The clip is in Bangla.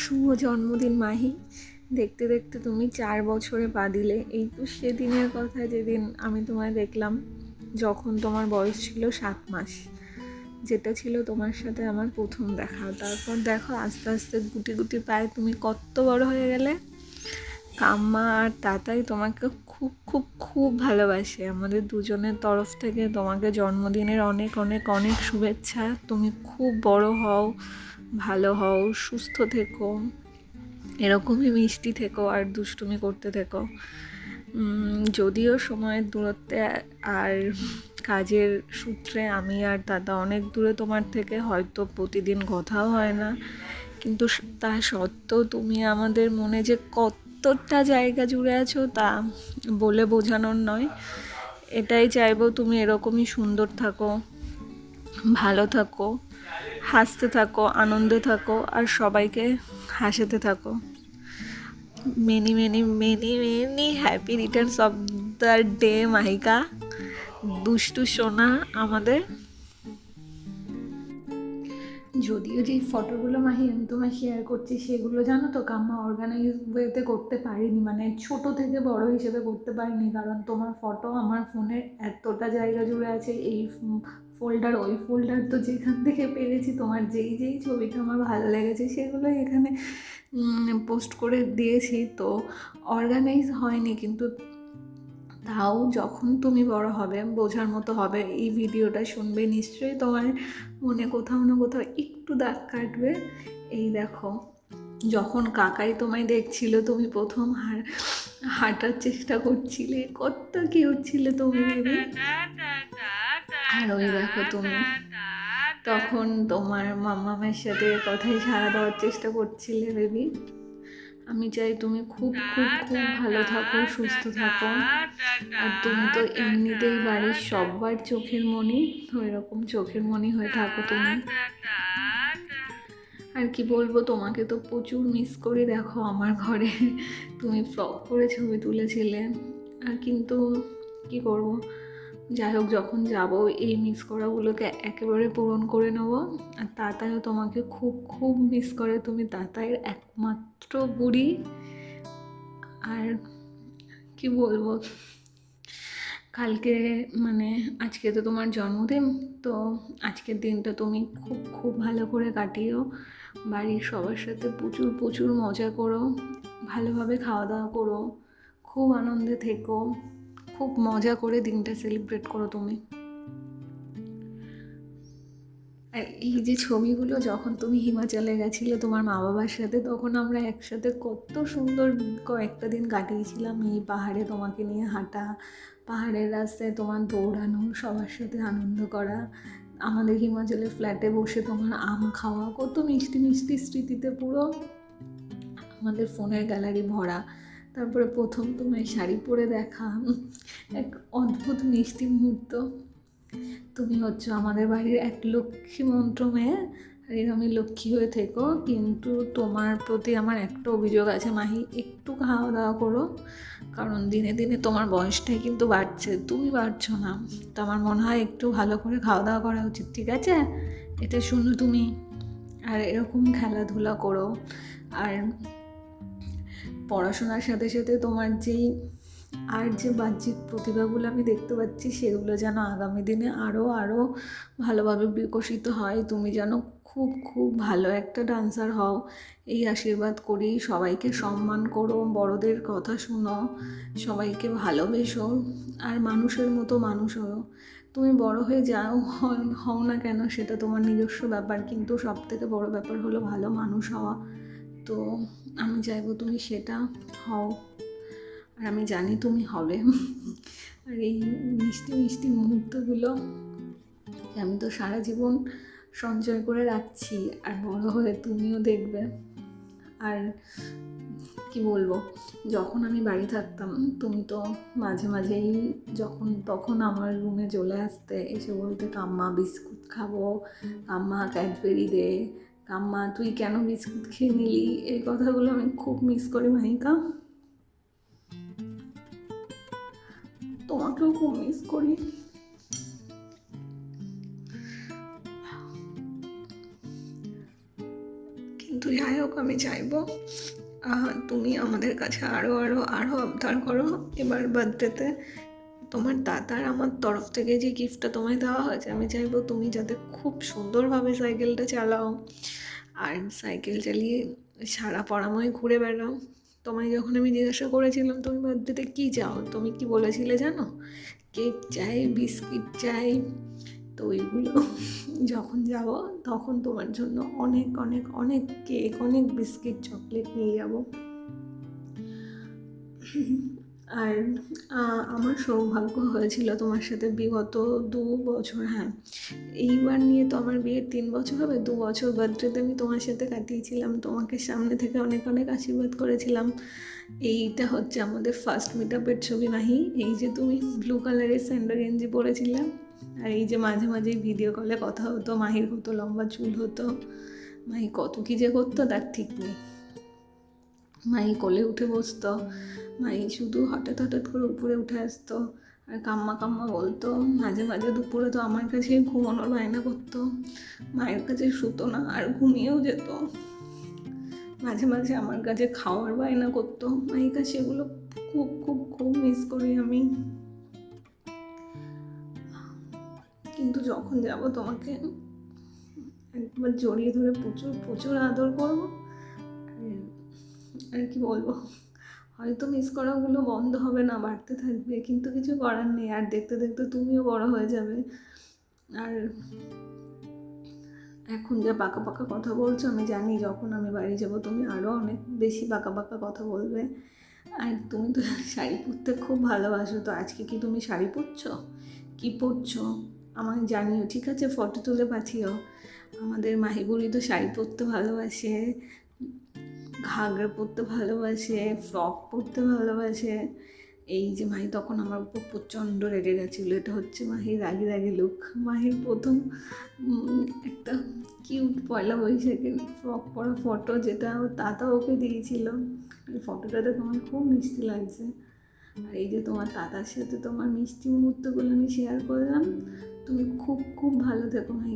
শুভ জন্মদিন মাহি। দেখতে দেখতে তুমি 4 বছরে পা দিলে। এই তো সেদিনের কথা যেদিন আমি তোমায় দেখলাম, যখন তোমার বয়স ছিল 7 মাস, যেটা ছিল তোমার সাথে আমার প্রথম দেখা। তারপর দেখো আস্তে আস্তে গুটি গুটি পায়ে তুমি কত বড় হয়ে গেলে। কাম্মা আর তাতাই তোমাকে খুব খুব খুব ভালোবাসে। আমাদের দুজনের তরফ থেকে তোমাকে জন্মদিনের অনেক অনেক অনেক শুভেচ্ছা। তুমি খুব বড় হও, ভালো হও, সুস্থ থেকো, এরকমই মিষ্টি থেকো আর দুষ্টুমি করতে থেকো। যদিও সময়ের দূরত্বে আর কাজের সূত্রে আমি আর দাদা অনেক দূরে তোমার থেকে, হয়তো প্রতিদিন কথাও হয় না, কিন্তু তা সত্ত্বেও তুমি আমাদের মনে যে কতটা জায়গা জুড়ে আছো তা বলে বোঝানোর নয়। এটাই চাইবো তুমি এরকমই সুন্দর থাকো, ভালো থাকো, হাসতে থাকো, আনন্দে থাকো আর সবাইকে হাসাতে থাকো। Many many many many happy Returns of the day Mahika, দুষ্টু সোনা আমাদের। যদিও যেই ফটোগুলো মাহি আমি তোমায় শেয়ার করছি সেগুলো জানো তো কাম্মা অর্গানাইজ ওয়েতে করতে পারিনি, মানে ছোট থেকে বড় হিসেবে করতে পারিনি, কারণ তোমার ফটো আমার ফোনে এতটা জায়গা জুড়ে আছে, এই ফোল্ডার ওই ফোল্ডার, তো যেখান থেকে পেরেছি তোমার যেই যেই ছবিটা আমার ভালো লেগেছে সেগুলোই এখানে পোস্ট করে দিয়েছি। তো অর্গানাইজ হয়নি, কিন্তু তাও যখন তুমি বড় হবে, বোঝার মতো হবে, এই ভিডিওটা শুনবে, নিশ্চয়ই তোমার মনে কোথাও না কোথাও একটু দাগ কাটবে। এই দেখো, যখন কাকাই তোমায় দেখছিল, তুমি প্রথম হাঁটার চেষ্টা করছিলে, কত কিউট ছিলে তুমি বেবি। আর ওই দেখো তুমি তখন তোমার মামামের সাথে কথাই সাড়া দেওয়ার চেষ্টা করছিলে বেবি। আমি চাই তুমি খুব খুব খুব ভালো থাকো, সুস্থ থাকো। আর তুমি তো এমনিতেই বাড়ির সবার চোখের মণি, ওই রকম চোখের মণি হয়ে থাকো তুমি। আর কি বলবো, তোমাকে তো প্রচুর মিস করি। দেখো আমার ঘরে তুমি ফ্লগ করে ছবি তুলেছিলে, আর কিন্তু কি করব, যাই হোক, যখন যাবো এই মিস করাগুলোকে একেবারে পূরণ করে নেব। আর তাতাইও তোমাকে খুব খুব মিস করে, তুমি তাতাইয়ের একমাত্র বুড়ি। আর কি বলবো, কালকে মানে আজকে তো তোমার জন্মদিন, তো আজকের দিনটা তুমি খুব খুব ভালো করে কাটিও, বাড়ির সবার সাথে প্রচুর প্রচুর মজা করো, ভালোভাবে খাওয়া দাওয়া করো, খুব আনন্দে থেকো, খুব মজা করে দিনটা সেলিব্রেট করো তুমি। আর এই যে ছবিগুলো, যখন তুমি হিমাচলে গেছিলে তোমার মা বাবার সাথে, তখন আমরা একসাথে কত সুন্দর কয়েকটা দিন কাটিয়েছিলাম। এই পাহাড়ে তোমাকে নিয়ে হাঁটা, পাহাড়ের রাস্তায় তোমার দৌড়ানো, সবার সাথে আনন্দ করা, আমাদের হিমাচলের ফ্ল্যাটে বসে তোমার আম খাওয়া, কত মিষ্টি মিষ্টি স্মৃতিতে পুরো আমাদের ফোনের গ্যালারি ভরা। তারপরে প্রথম তোমায় শাড়ি পরে দেখা, এক অদ্ভুত মিষ্টি মুহূর্ত। তুমি হচ্ছে আমাদের বাড়ির এক লক্ষ্মী মন্ত্র মেয়ে, আর এরকমই লক্ষ্মী হয়ে থেকো। কিন্তু তোমার প্রতি আমার একটা অভিযোগ আছে মাহি, একটু খাওয়া দাওয়া করো, কারণ দিনে দিনে তোমার বয়সটাই কিন্তু বাড়ছে, তুমি বাড়ছো না। তো আমার মনে হয় একটু ভালো করে খাওয়া দাওয়া করা উচিত, ঠিক আছে? এটা শুনো তুমি। আর এরকম খেলাধুলা করো, আর পড়াশোনার সাথে সাথে তোমার যেই আর যে বাহ্যিক প্রতিভাগুলো আমি দেখতে পাচ্ছি, সেগুলো যেন আগামী দিনে আরও আরও ভালোভাবে বিকশিত হয়। তুমি যেন খুব খুব ভালো একটা ডান্সার হও, এই আশীর্বাদ করি। সবাইকে সম্মান করো, বড়দের কথা শুনো, সবাইকে ভালোবেসো, আর মানুষের মতো মানুষ হও। তুমি বড় হয়ে যাও হও না কেন, সেটা তোমার নিজস্ব ব্যাপার, কিন্তু সবথেকে বড় ব্যাপার হলো ভালো মানুষ হওয়া। তো আমি চাইবো তুমি সেটা হও, আর আমি জানি তুমি হবে। আর এই মিষ্টি মিষ্টি মুহূর্তগুলো আমি তো সারা জীবন সঞ্চয় করে রাখছি, আর বড় হয়ে তুমিও দেখবে। আর কি বলবো, যখন আমি বাড়ি থাকতাম, তুমি তো মাঝে মাঝেই যখন তখন আমার রুমে চলে আসতে, এসে বলতে কাম্মা বিস্কুট খাবো, কাম্মা ক্যাডবেরি দে, কাম্মা তুই কেন বিস্কুট খেয়ে নিলি। এই কথাগুলো আমি খুব মিস করি মাহিকা, তোমাকেও খুব মিস করি। কিন্তু যাই হোক, আমি চাইবো তুমি আমাদের কাছে আরও আরও আরও আবদার করো। এবার বার্থডেতে তোমার দাদার আমার তরফ থেকে যে গিফটটা তোমায় দেওয়া হয়েছে, আমি চাইবো তুমি যাতে খুব সুন্দরভাবে সাইকেলটা চালাও, আর সাইকেল চালিয়ে সারা পরাময় ঘুরে বেড়াও। তোমায় যখন আমি জিজ্ঞাসা করেছিলাম তুমি বার্থডেতে কী চাও, তুমি কি বলেছিলে জানো? কেক চাই, বিস্কিট চাই। তো ওইগুলো যখন যাব তখন তোমার জন্য অনেক অনেক অনেক কেক, অনেক বিস্কিট, চকলেট নিয়ে যাব। আর আমার সৌভাগ্য হয়েছিল তোমার সাথে বিগত 2 বছর, হ্যাঁ এইবার নিয়ে তো আমার বিয়ের 3 বছর হবে, 2 বছর বার্থডেতে আমি তোমার সাথে কাটিয়েছিলাম, তোমাকে সামনে থেকে অনেক অনেক আশীর্বাদ করেছিলাম। এইটা হচ্ছে আমাদের ফার্স্ট মিট আপের ছবি মাহি। এই যে তুমি ব্লু কালারের স্যান্ডো গেঞ্জি পরেছিলাম, আর এই যে মাঝে মাঝেই ভিডিও কলে কথা হতো, মাহির কত লম্বা চুল হতো, মাহি কত কী যে করতো তার ঠিক নেই। মাহি কোলে উঠে বসতো, মাই শুধু হঠাৎ হঠাৎ করে উপরে উঠে আসতো আর কাম্মা কাম্মা বলতো। মাঝে মাঝে দুপুরে তো আমার কাছে ঘুমানোর বায়না করতো, মায়ের কাছে শুতো না আর ঘুমিয়েও যেত। মাঝে মাঝে আমার কাছে খাওয়ার বায়না করতো। মায়ের কাছে এগুলো খুব খুব খুব মিস করি আমি। কিন্তু যখন যাব তোমাকে একবার জড়িয়ে ধরে প্রচুর প্রচুর আদর করবো। আর কি বলবো, হয়তো মিস করাগুলো বন্ধ হবে না, বাড়তে থাকবে, কিন্তু কিছু করার নেই। আর দেখতে দেখতে তুমিও বড় হয়ে যাবে। আর এখন যা পাকা পাকা কথা বলছো, আমি জানি যখন আমি বাড়ি যাব তুমি আরও অনেক বেশি পাকা পাকা কথা বলবে। আর তুমি তো শাড়ি পরতে খুব ভালোবাসো, তো আজকে কি তুমি শাড়ি পরছো? কি পরছো আমাকে জানিও, ঠিক আছে? ফটো তুলে পাঠিও। আমাদের মাহিবুড়ি তো শাড়ি পরতে ভালোবাসে, ঘাগরা পরতে ভালোবাসে, ফ্রক পরতে ভালোবাসে। এই যে মাহি তখন আমার উপর প্রচণ্ড রেগে গেছিলো, এটা হচ্ছে মাহির রাগি রাগি লুক। মাহির প্রথম একটা কিউট পয়লা বৈশাখের ফ্রক পরা ফটো, যেটা ওর দাদা ওকে দিয়েছিল। এই ফটোটাতে তোমার খুব মিষ্টি লাগছে। আর এই যে তোমার দাদার সাথে তোমার মিষ্টি মুহূর্তগুলো আমি শেয়ার করলাম। তুমি খুব খুব ভালো থেকো মাহি।